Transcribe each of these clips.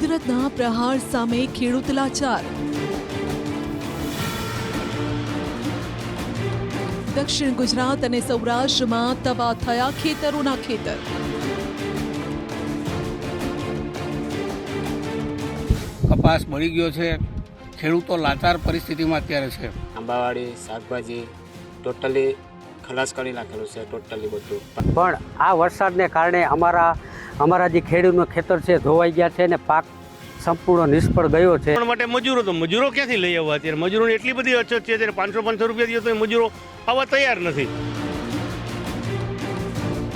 કુદરતના પ્રહાર સામે ખેડૂત લાચાર। દક્ષિણ ગુજરાત અને સૌરાષ્ટ્રમાં તબાહ થયા ખેતરોના ખેતર। કપાસ બળી ગયો છે, ખેડૂતો લાચાર પરિસ્થિતિમાં અત્યારે છે। આંબાવાડી શાકભાજી ટોટલી ખલાસ કરી નાખેલું છે, ટોટલી બધું। પણ આ વરસાદને કારણે અમારા જે ખેડૂતનું ખેતર છે ધોવાઈ ગયા છે અને પાક સંપૂર્ણ નિષ્ફળ ગયો છે। પણ માટે મજૂરો ક્યાંથી લઈ આવવા? અત્યારે મજૂરોની એટલી બધી અછત છે, અત્યારે 500 રૂપિયા દીધો તો મજૂરો આવવા તૈયાર નથી।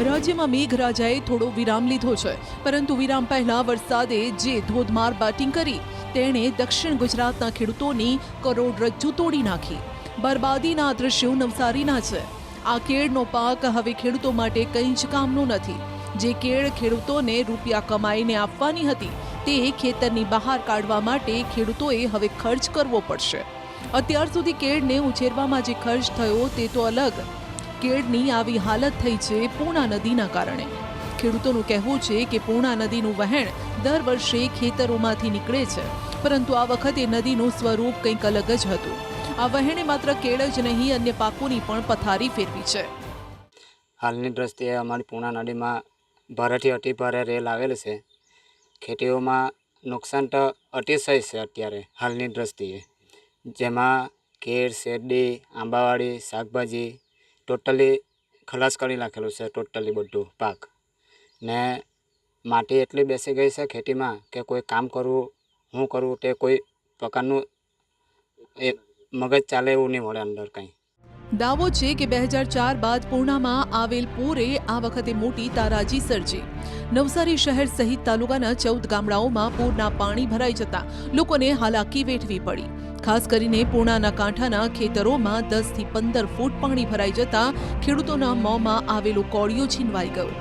રાજ્યમાં મેઘરાજાએ થોડો વિરામ લીધો છે, પરંતુ વિરામ પહેલા વરસાદે જે ધોધમાર બેટિંગ કરી તેણે દક્ષિણ ગુજરાતના ખેડૂતોની કરોડરજ્જુ તોડી નાખી। બરબાદીના દ્રશ્યો નવસારીના છે। આ કેળનો પાક હવે ખેડૂતો માટે કંઈ જ કામનો નથી। જે કેળ ખેડૂતોને રૂપિયા કમાઈને આપવાની હતી તે ખેતરની બહાર કાઢવા માટે ખેડૂતોએ હવે ખર્ચ કરવો પડશે। અત્યાર સુધી કેળને ઉછેરવામાં જે ખર્ચ થયો તે તો અલગ, કેળની આવી હાલત થઈ છે પૂર્ણા નદીના કારણે। ખેડૂતોનું કહેવું છે કે પૂર્ણા નદીનું વહેણ દર વર્ષે ખેતરોમાંથી નીકળે છે, પરંતુ આ વખતે નદીનું સ્વરૂપ કંઈક અલગ જ હતું। આ વહેણે માત્ર કેળ જ નહીં અન્ય પાકોની પણ પથારી ફેરવી છે। હાલની દ્રષ્ટિએ અમારી પૂર્ણા નદીમાં ભારેથી અતિ ભારે રેલ આવેલ છે। ખેતીઓમાં નુકસાન તો અતિશય છે અત્યારે હાલની દ્રષ્ટિએ, જેમાં કેળ, શેરડી, આંબાવાડી શાકભાજી ટોટલી ખલાસ કરી નાખેલું છે, ટોટલી બધું પાક। ને માટી એટલી બેસી ગઈ છે ખેતીમાં કે કોઈ કામ કરવું શું કરવું તે કોઈ પ્રકારનું એ મગજ ચાલે એવું નહીં મળે અંદર કંઈ। દાવો છે કે 2004 બાદ પૂર્ણામાં આવેલ પૂરે આ વખતે મોટી તારાજી સર્જી। નવસારી શહેર સહિત તાલુકાના 14 ગામડાઓમાં પૂરના પાણી ભરાઈ જતા લોકોને હાલાકી વેઠવી પડી। ખાસ કરીને પૂર્ણાના કાંઠાના ખેતરોમાં 10 થી 15 ફૂટ પાણી ભરાઈ જતા ખેડૂતોના મોંમાં આવેલો કોળિયો છીનવાઈ ગયો।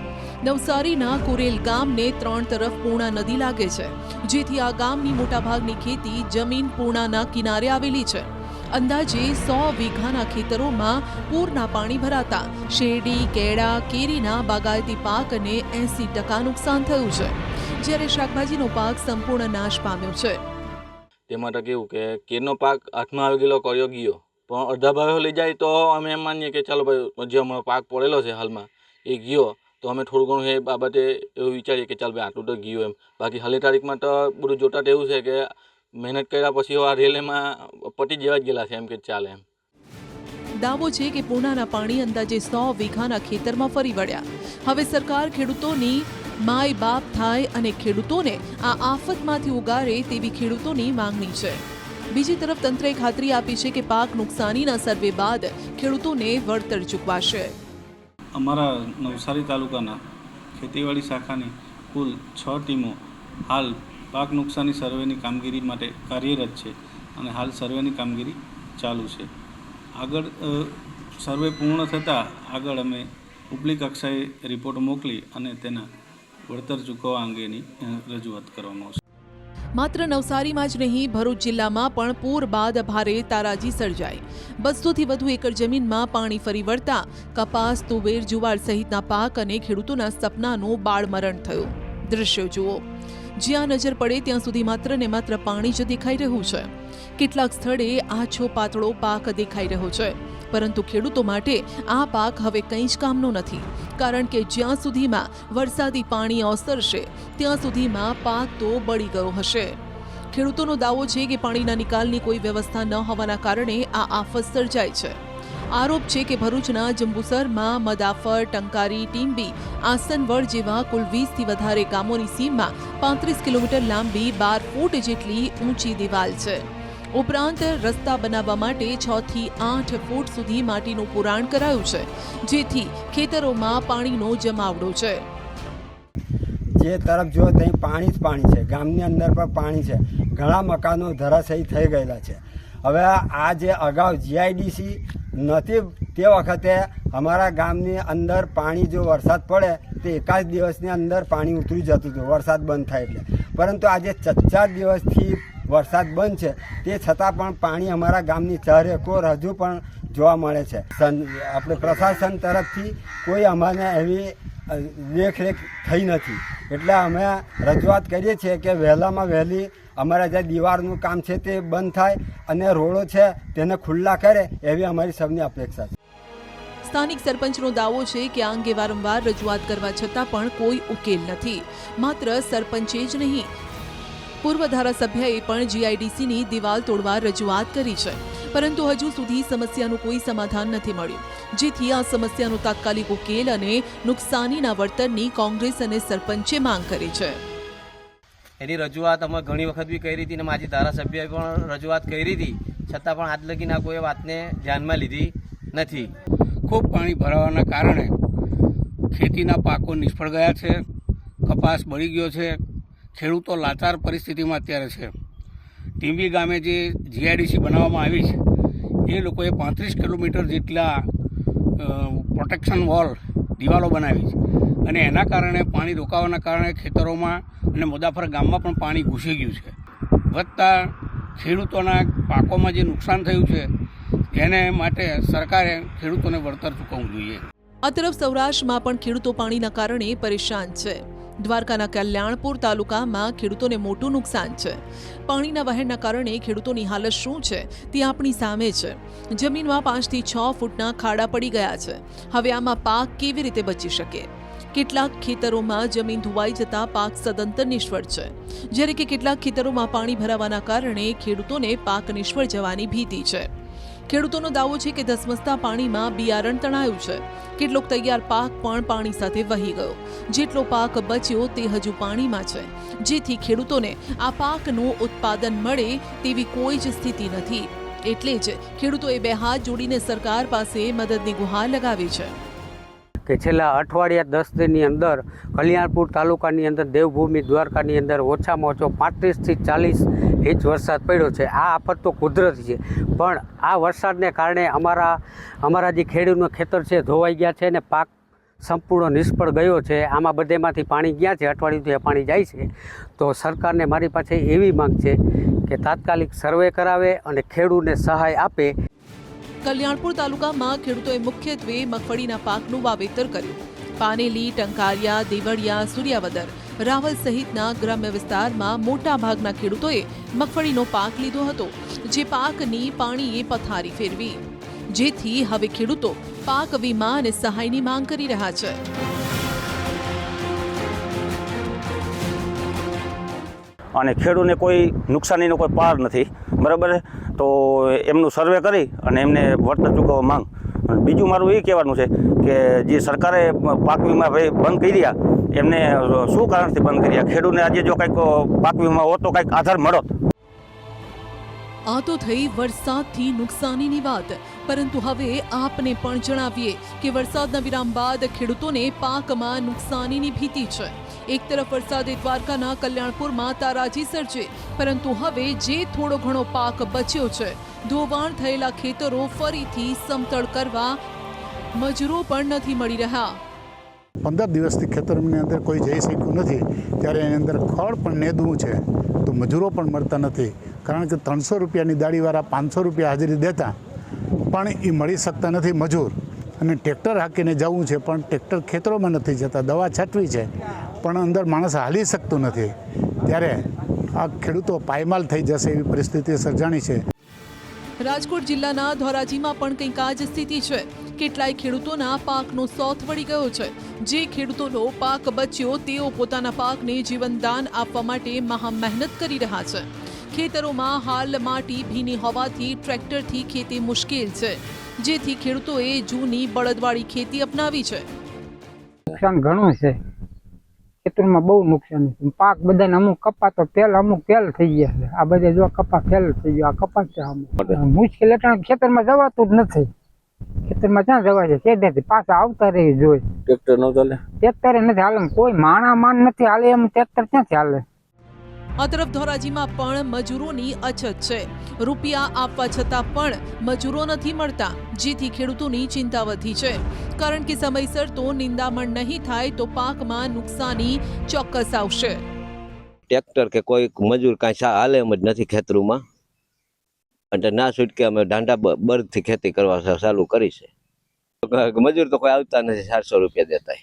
નવસારીના કુરેલ ગામને 3 તરફ પૂર્ણા નદી લાગે છે, જેથી આ ગામની મોટાભાગની ખેતી જમીન પૂર્ણાના કિનારે આવેલી છે। અંદાજે 100 વીઘાના ખેતરોમાં પૂરના પાણી ભરાતા શેરડી, કેળા, કેરીના બાગાયતી પાકને 80% નુકસાન થયું છે, જ્યારે શાકભાજીનો પાક સંપૂર્ણ નાશ પામ્યો છે। તેમાં તો કેવું કે કેરનો પાક હાથમાં આવી ગયેલો કર્યો ગયો, પણ અડધા ભાવે લઈ જાય તો અમે એમ માનીએ કે ચાલો ભાઈ જે હમણાં પાક પડેલો છે હાલમાં એ ગયો તો અમે થોડું ઘણું એ બાબતે એવું વિચારીએ કે ચાલ ભાઈ આટલું તો ગયું એમ। બાકી હાલની તારીખમાં તો બધું જોતા તો એવું છે કે મહેનત કર્યા પછી આ રેલ એમાં પટી જેવા જ ગયેલા છે એમ કે ચાલે એમ। દાવો છે કે પૂર્ણાના પાણી અંદાજે 100 વીઘાના ખેતરમાં ફરી વળ્યા। હવે સરકાર ખેડૂતોની માય બાપ થાય અને ખેડૂતોને આ આફતમાંથી ઉગારે તેવી ખેડૂતોની માંગણી છે। બીજી તરફ તંત્રએ ખાતરી આપી છે કે પાક નુકસાનીના સર્વે બાદ ખેડૂતોને વળતર ચૂકવાશે। અમારા નવસારી તાલુકાના ખેતીવાડી શાખાની કુલ 6 ટીમો હાલ પાક નુકસાની સર્વેની કામગીરી માટે કાર્યરત છે અને હાલ સર્વેની કામગીરી ચાલુ છે। આગળ સર્વે પૂર્ણ થતાં આગળ અમે ઉપલી કક્ષાએ રિપોર્ટ મોકલી અને તેના વળતર ચૂકવવા અંગેની રજૂઆત કરવામાં આવશે। માત્ર નવસારીમાં જ નહીં, ભરૂચ જિલ્લામાં પણ પૂર બાદ ભારે તારાજી સર્જાઈ। 200 થી વધુ એકર જમીનમાં પાણી ફરી વળતા કપાસ, તુવેર, જુવાર સહિતના પાક અને ખેડૂતોના સપનાનું બાળમરણ થયું। દ્રશ્યો જુઓ, જ્યાં નજર પડે ત્યાં સુધી માત્ર ને માત્ર પાણી જ દેખાઈ રહ્યું છે। કેટલાક સ્થળે આછો પાતળો પાક દેખાઈ રહ્યો છે, પરંતુ ખેડૂતો માટે આ પાક હવે કંઈ જ કામનો નથી, કારણ કે જ્યાં સુધીમાં વરસાદી પાણી ઓસરશે ત્યાં સુધીમાં પાક તો બળી ગયો હશે। ખેડૂતોનો દાવો છે કે પાણીના નિકાલની કોઈ વ્યવસ્થા ન હોવાના કારણે આ આફત સર્જાય છે। આરોપ છે કે ભરૂચના જંબુસરમાં મદાફર, ટંકારી, ટીંબી, આસનવડ જેવા કુલ 20 થી વધારે ગામોની સીમમાં 35 કિલોમીટર લાંબી 12 ફૂટ જેટલી ઊંચી દિવાલ છે। ઉપરાંત રસ્તા બનાવવા માટે 6 થી 8 ફૂટ સુધી માટીનું પુરાણ કરાયું છે, જેથી ખેતરોમાં પાણીનો જમાવડો છે। જે તરફ જો ત્યાં પાણી જ પાણી છે, ગામની અંદર પણ પાણી છે। ઘણા મકાનો ધરાશાયી થઈ ગયેલા છે। હવે આ જે અગાઉ જીઆઈડીસી નથી તે વખતે અમારા ગામની અંદર પાણી જો વરસાદ પડે તો એકાદ દિવસની અંદર પાણી ઉતરી જતું હતું વરસાદ બંધ થાય એટલે, પરંતુ આજે 4 દિવસથી વરસાદ બંધ છે તે છતાં પણ પાણી અમારા ગામની ચારેકોર હજુ પણ જોવા મળે છે। આપણે પ્રશાસન તરફથી કોઈ અમારે એવી દેખરેખ થઈ નથી। એટલે અમે રજૂઆત કરીએ છીએ કે વહેલામાં વહેલી અમારા જે દીવારનું કામ છે તે બંધ થાય અને રોડો છે તેને ખુલ્લા કરે એવી અમારી સૌની અપેક્ષા છે. સ્થાનિક સરપંચનો દાવો છે કે આ અંગે વારંવાર રજૂઆત કરવા છતાં પણ કોઈ ઉકેલ નથી. માત્ર સરપંચે જ નહીં, પૂર્વ ધારાસભ્યએ પણ જીઆઈડીસીની દિવાલ તોડવા રજૂઆત કરી છે, પરંતુ હજુ સુધી સમસ્યાનું કોઈ સમાધાન નથી મળ્યું, જેથી આ સમસ્યાનો તાત્કાલિક ઉકેલ અને નુકસાનીના વળતરની કોંગ્રેસ અને સરપંચે માંગ કરી છે. એની રજૂઆત અમે ઘણી વખત બી કરી હતી અને માજી ધારાસભ્યએ પણ રજૂઆત કરી હતી, છતાં પણ આજ લગીના કોઈ વાતને ધ્યાનમાં લીધી નથી. ખૂબ પાણી ભરાવાના કારણે ખેતીના પાકો નિષ્ફળ ગયા છે, કપાસ બળી ગયો છે, ખેડૂતો લાચાર પરિસ્થિતિમાં અત્યારે છે. ટીંબી ગામે જે જીઆઈડીસી બનાવવામાં આવી છે એ લોકોએ 35 કિલોમીટર જેટલા પ્રોટેક્શન વોલ દિવાલો બનાવી છે અને એના કારણે પાણી રોકાવાના કારણે ખેતરોમાં અને મુદાફર ગામમાં પણ પાણી ઘૂસી ગયું છે. વધતા ખેડૂતોના પાકોમાં જે નુકસાન થયું છે એને માટે સરકારે ખેડૂતોને વળતર ચૂકવવું જોઈએ. આ તરફ સૌરાષ્ટ્રમાં પણ ખેડૂતો પાણીના કારણે પરેશાન છે. દ્વારકાના કલ્યાણપુર તાલુકામાં ખેડૂતોને મોટું નુકસાન છે. પાણીના વહેણના કારણે ખેડૂતોની હાલત શું છે તે આપણી સામે છે. જમીનમાં 5 થી 6 ફૂટના ખાડા પડી ગયા છે. હવે આમાં પાક કેવી રીતે બચી શકે? કેટલાક ખેતરોમાં જમીન ધોવાઈ જતા પાક સદંતર નિષ્ફળ છે, જ્યારે કે કેટલાક ખેતરોમાં પાણી ભરાવાના કારણે ખેડૂતોને પાક નિષ્ફળ જવાની ભીતિ છે. ખેડૂતોનો દાવો છે કે ધસમસતા પાણીમાં બિયારણ તણાયું છે. કેટલોક તૈયાર પાક પણ પાણી સાથે વહી ગયો. જેટલો પાક બચ્યો તે હજુ પાણીમાં છે, જેથી ખેડૂતોને આ પાકનું ઉત્પાદન મળે તેવી કોઈ જ સ્થિતિ નથી. એટલે જ ખેડૂતોએ 2 હાથ જોડીને સરકાર પાસે મદદની ગુહાર લગાવી છે. કે છેલ્લા અઠવાડિયા 10 દિનની અંદર કલ્યાણપુર તાલુકાની અંદર દેવભૂમિ દ્વારકાની અંદર ઓછામાં ઓછો 35 થી 40 ઇંચ વરસાદ પડ્યો છે. આ આફત તો કુદરતી છે, પણ આ વરસાદને કારણે અમારા જે ખેડૂતનું ખેતર છે ધોવાઈ ગયા છે અને પાક સંપૂર્ણ નિષ્ફળ ગયો છે. આમાં બધેમાંથી પાણી ગયા છે, અઠવાડિયુંથી પાણી જાય છે. તો સરકારને મારી પાસે એવી માંગ છે કે તાત્કાલિક સર્વે કરાવે અને ખેડૂતને સહાય આપે. કલ્યાણપુર તાલુકામાં ખેડૂતોએ મુખ્યત્વે મગફળીના પાકનું વાવેતર કર્યું. પાનેલી, ટંકારિયા, દેવળિયા, સૂર્યાવદર, રાવલ સહિતના ગ્રામ્ય વિસ્તારમાં મોટા ભાગના ખેડૂતોએ મગફળીનો પાક લીધો હતો, જે પાકની પાણીએ પથારી ફેરવી, જેથી હવે ખેડૂતો પાક વીમા અને સહાયની માંગ કરી રહ્યા છે. અને ખેડૂતને કોઈ નુકસાનીનો કોઈ પાર નથી, બરાબર. તો એમનું સર્વે કરી અને એમને વળતર ચૂકવવા માંગ. બીજું મારું એ કહેવાનું છે કે જે સરકારે પાક વીમા બંધ કરી રહ્યા એમને શું કારણથી બંધ કર્યા? ખેડૂતને આજે જો કંઈક પાક વીમા હોત તો કંઈક આધાર મળત. આ તો થઈ વરસાદથી નુકસાનીની વાત, પરંતુ હવે આપને પણ જણાવીએ કે વરસાદના વિરામ બાદ ખેડૂતોને પાકમાં નુકસાનીની ભીતિ છે. એક તરફ વરસાદે દ્વારકાના કલ્યાણપુરમાં તારાજી સર્જે, પરંતુ હવે જે થોડો ઘણો પાક બચ્યો છે, ધોવાણ થયેલા ખેતરો ફરીથી સમતળ કરવા મજૂરો પણ નથી મળી રહ્યા. 15 દિવસથી ખેતરની અંદર કોઈ જઈ શક્યું નથી, ત્યારે એની અંદર ખડ પણ નેદવું છે તો મજૂરો પણ મળતા નથી. કારણ કે 300 રૂપિયાની દાડીવાળા 500 રૂપિયા હાજરી દેતા પણ એ મળી શકતા નથી મજૂર. અને ટ્રેક્ટર હાંકીને જવું છે પણ ટ્રેક્ટર ખેતરોમાં નથી જતા, દવા છાંટવી છે પણ અંદર માણસ હાલી શકતું નથી. ત્યારે આ ખેડૂતો પાયમાલ થઈ જશે એવી પરિસ્થિતિ સર્જાણી છે. રાજકોટ જિલ્લાના ધોરાજીમાં પણ કંઈક આ જ સ્થિતિ છે. કેટલાય ખેડૂતોના પાકનો સોથ વળી ગયો છે. જે ખેડૂતોનો પાક બચ્યો તેઓ પોતાના પાકને જીવનદાન આપવા માટે મહા મહેનત કરી રહ્યા છે. ખેતરોમાં હાલ માટી ભીની હોવાથી ટ્રેક્ટરથી ખેતી મુશ્કેલ છે, જેથી ખેડૂતોએ જૂની બળદવાળી ખેતી અપનાવી છે. નુકસાન ઘણું છે, ખેતરમાં બહુ નુકસાન છે. પાક બધાને અમુક કપા તો અમુક ફેલ થઈ ગયા છે. આ બધા જો કપા ફેલ થઈ ગયો, આ કપાસ છે. મુશ્કેલ એટલે ખેતરમાં જવાતું જ નથી. ખેતરમાં ક્યાં જવાય છે? સેડેથી પાછા આવતા રહી જોઈએ. ટ્રેક્ટર ન ચાલે, ટ્રેક્ટરે નથી હાલે, કોઈ માણા માન નથી હાલે, એમ ટ્રેક્ટર ક્યાંથી હાલે? આ તરફ ધોરાજીમાં પણ મજૂરોની અછત છે. રૂપિયા આપવા છતાં પણ મજૂરો નથી મળતા, જેથી ખેડૂતોની ચિંતા વધી છે. કારણ કે સમયસર તો નિંદામણ નહીં થાય તો પાકમાં નુકસાની ચોક્કસ આવશે. ટ્રેક્ટર કે કોઈ મજૂર કાંઈ હાલે એમ જ નથી ખેતરોમાં, અને ના છૂટકે અમે દાંડા બળદથી ખેતી કરવા ચાલુ કરી છે. મજૂર તો કોઈ આવતા નથી, 400 રૂપિયા દેતા,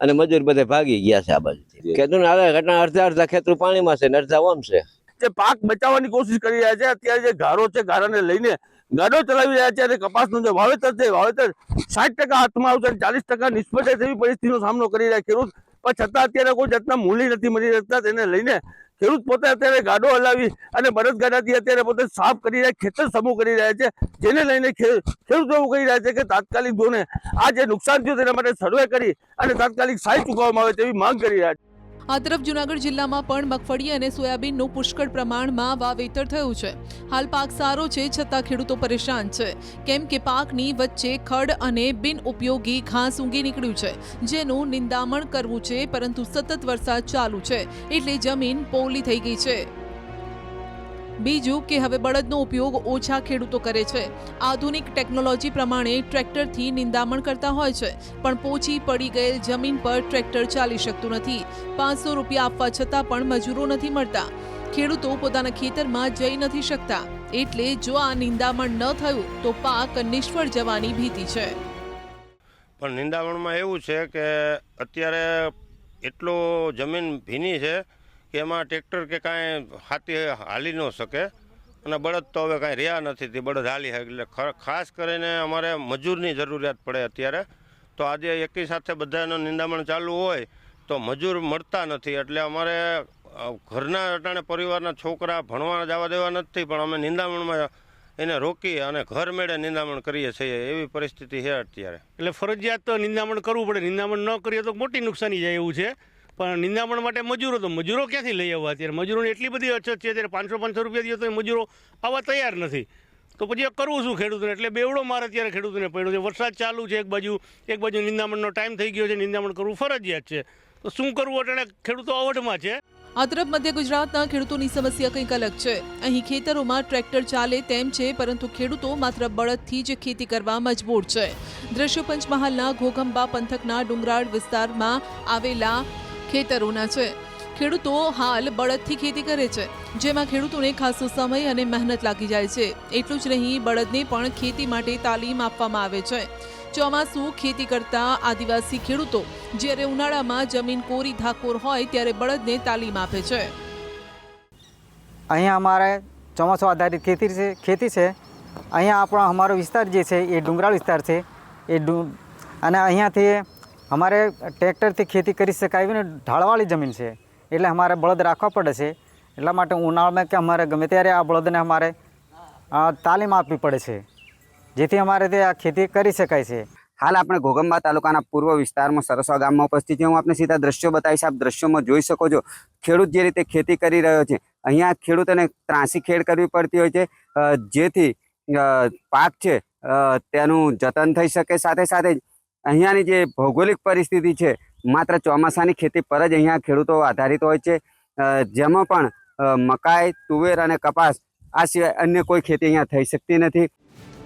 અને મજૂર બધે ભાગી ગયા છે આ બાજુથી. ખેડૂતને હવે અડધા ખેતર પાણીમાં છે ને અડધા ઓમ છે. જે પાક બચાવવાની કોશિશ કરી રહ્યા છે. અત્યારે જે ગારો છે, ગારાને લઈને ગાડો ચલાવી રહ્યા છે અને કપાસનું જે વાવેતર છે, વાવેતર 60% હાથમાં આવશે અને 40% નિષ્ફળ જાય તેવી પરિસ્થિતિનો સામનો કરી રહ્યા ખેડૂત. પણ છતાં અત્યારે કોઈ જાતના મૂલ્ય નથી મળી શકતા. તેને લઈને ખેડૂત પોતે અત્યારે ગાડો હલાવી અને બળદગાડાથી અત્યારે પોતે સાફ કરી રહ્યા, ખેતર સમૂહ કરી રહ્યા છે. જેને લઈને ખેડૂતો એવું કહી રહ્યા છે કે તાત્કાલિક ધોરણે આ જે નુકસાન થયું તેના માટે સર્વે કરી અને તાત્કાલિક સહાય ચૂકવવામાં આવે તેવી માંગ કરી રહ્યા છે. આ તરફ જૂનાગઢ જિલ્લામાં પણ મગફળી અને સોયાબીનનું પુષ્કળ પ્રમાણમાં વાવેતર થયું છે. હાલ પાક સારો છે, છતાં ખેડૂતો પરેશાન છે, કેમ કે પાકની વચ્ચે ખડ અને બિનઉપયોગી ઘાસ ઊંઘી નીકળ્યું છે, જેનું નિંદામણ કરવું છે, પરંતુ સતત વરસાદ ચાલુ છે એટલે જમીન પોલી થઈ ગઈ છે. બીજું કે હવે બળદનો ઉપયોગ ઓછા ખેડૂતો કરે છે. આધુનિક ટેકનોલોજી પ્રમાણે ટ્રેક્ટરથી નિંદામણ કરતા હોય છે, પણ પોચી પડી ગયેલ જમીન પર ટ્રેક્ટર ચાલી શકતું નથી. 500 રૂપિયા આપવા છતાં પણ મજૂરો નથી મળતા. ખેડૂતો પોતાના ખેતરમાં જઈ નથી શકતા. એટલે જો આ નિંદામણ ન થયું તો પાક નિષ્ફળ જવાની ભીતિ છે. પણ નિંદામણમાં એવું છે કે અત્યારે એટલો જમીન ભીની છે કે એમાં ટ્રેક્ટર કે કાંઈ હાથી હાલી ન શકે અને બળદ તો હવે કાંઈ રહ્યા નથી તે બળદ હાલી શકે. એટલે ખાસ કરીને અમારે મજૂરની જરૂરિયાત પડે અત્યારે. તો આજે એકી સાથે બધાનો નિંદામણ ચાલુ હોય તો મજૂર મળતા નથી. એટલે અમારે ઘરના અટાણે પરિવારના છોકરા ભણવા જવા દેવા નથી, પણ અમે નિંદામણમાં એને રોકી અને ઘર મેળે નિંદામણ કરીએ છીએ. એવી પરિસ્થિતિ છે અત્યારે. એટલે ફરજિયાત તો નિંદામણ કરવું પડે. નિંદામણ ન કરીએ તો મોટી નુકસાની જાય એવું છે. પણ નિંદામણ માટે મજૂરો ક્યાંથી લઈ આવવા? અત્યારે મજૂરોની એટલી બધી અછત છે. અત્યારે 500 રૂપિયા દઈએ તો મજૂરો આવવા તૈયાર નથી. તો પછી કરવું શું ખેડૂતોને? એટલે બેવડો માર અત્યારે ખેડૂતોને પડ્યો છે. વરસાદ ચાલુ છે, એક બાજુ નિંદામણનો ટાઈમ થઈ ગયો છે, નિંદામણ કરવું ફરજિયાત છે. તો શું કરવું? એટલે ખેડૂતો અવઢમાં છે. આ તરફ મધ્ય ગુજરાતના ખેડૂતોની સમસ્યા કંઈક અલગ છે. અહીં ખેતરોમાં ટ્રેક્ટર ચાલે તેમ છે, પરંતુ ખેડૂતો માત્ર બળદથી જ ખેતી કરવા મજબૂર છે. દ્રશ્યો પંચમહાલના ઘોઘંબા પંથકના ડુંગરાળ વિસ્તારમાં આવેલા ખેતરોના છે. ખેડૂતો હાલ બળદથી ખેતી કરે છે, જેમાં ખેડૂતોને ખાસો સમય અને મહેનત લાગી જાય છે. એટલું જ નહીં, બળદને પણ ખેતી માટે તાલીમ આપવામાં આવે છે. ચોમાસું ખેતી કરતા આદિવાસી ખેડૂતો જ્યારે ઉનાળામાં જમીન કોરી ધાકોર હોય ત્યારે બળદને તાલીમ આપે છે. અહીંયા અમારે ચોમાસું આધારિત ખેતી છે. અહીંયા અમારો વિસ્તાર જે છે એ ડુંગરાળ વિસ્તાર છે. અને અહીંયાથી અમારે ટ્રેક્ટરથી ખેતી કરી શકાય એવી ને ઢાળવાળી જમીન છે, એટલે અમારે બળદ રાખવા પડે છે. એટલા માટે ઉનાળામાં કે અમારે ગમે ત્યારે આ બળદને અમારે તાલીમ આપવી પડે છે, જેથી અમારે તે આ ખેતી કરી શકાય છે. હાલ આપણે ઘોઘંબા તાલુકાના પૂર્વ વિસ્તારમાં સરસવા ગામમાં ઉપસ્થિત છે. હું આપને સીધા દ્રશ્યો બતાવીશ. આપ દ્રશ્યોમાં જોઈ શકો છો ખેડૂત જે રીતે ખેતી કરી રહ્યો છે. અહીંયા ખેડૂતોને ત્રાંસી ખેડ કરવી પડતી હોય છે, જેથી પાક છે તેનું જતન થઈ શકે. સાથે સાથે અહીંયાની જે ભૌગોલિક પરિસ્થિતિ છે માત્ર ચોમાસાની ખેતી પર જ અહીંયા ખેડૂતો આધારિત હોય છે, જેમાં પણ મકાઈ, તુવેર અને કપાસ આ સિવાય અન્ય કોઈ ખેતી અહીંયા થઈ શકતી નથી.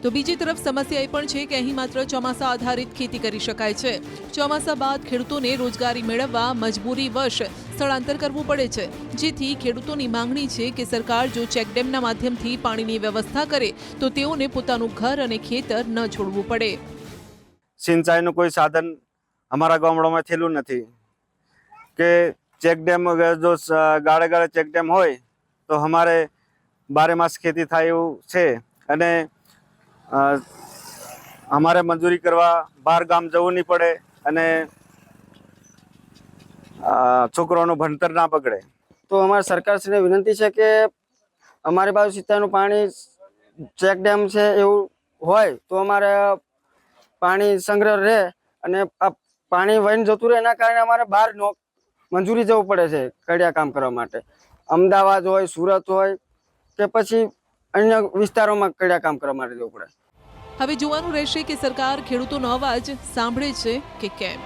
તો બીજી તરફ સમસ્યા એ પણ છે કે અહીં માત્ર ચોમાસા આધારિત ખેતી કરી શકાય છે. ચોમાસા બાદ ખેડૂતોને રોજગારી મેળવવા મજબૂરીવશ સ્થળાંતર કરવું પડે છે, જેથી ખેડૂતોની માંગણી છે કે સરકાર જો ચેકડેમના માધ્યમથી પાણીની વ્યવસ્થા કરે તો તેઓને પોતાનું ઘર અને ખેતર ન છોડવું પડે. સિંચાઈનું કોઈ સાધન અમારા ગામડામાં થયેલું નથી કે ચેકડેમ જો ગાળે ચેકડેમ હોય તો અમારે 12 માસ ખેતી થાય એવું છે. અને અમારે મજૂરી કરવા બહાર ગામ જવું નહીં પડે અને છોકરાઓનું ભણતર ના બગડે. તો અમારે સરકારશ્રીને વિનંતી છે કે અમારી બાજુ સિંચાઈનું પાણી ચેકડેમ છે એવું હોય તો અમારે પાણી સંગ્રહ રહે અને આ પાણી વહીને જતું રહે. એના કારણે અમારે બહાર મંજૂરી જવું પડે છે કડિયા કામ કરવા માટે. અમદાવાદ હોય, સુરત હોય કે પછી અન્ય વિસ્તારોમાં કડિયા કામ કરવા માટે જવું પડે. હવે જોવાનું રહેશે કે સરકાર ખેડૂતોનો અવાજ સાંભળે છે કે કેમ.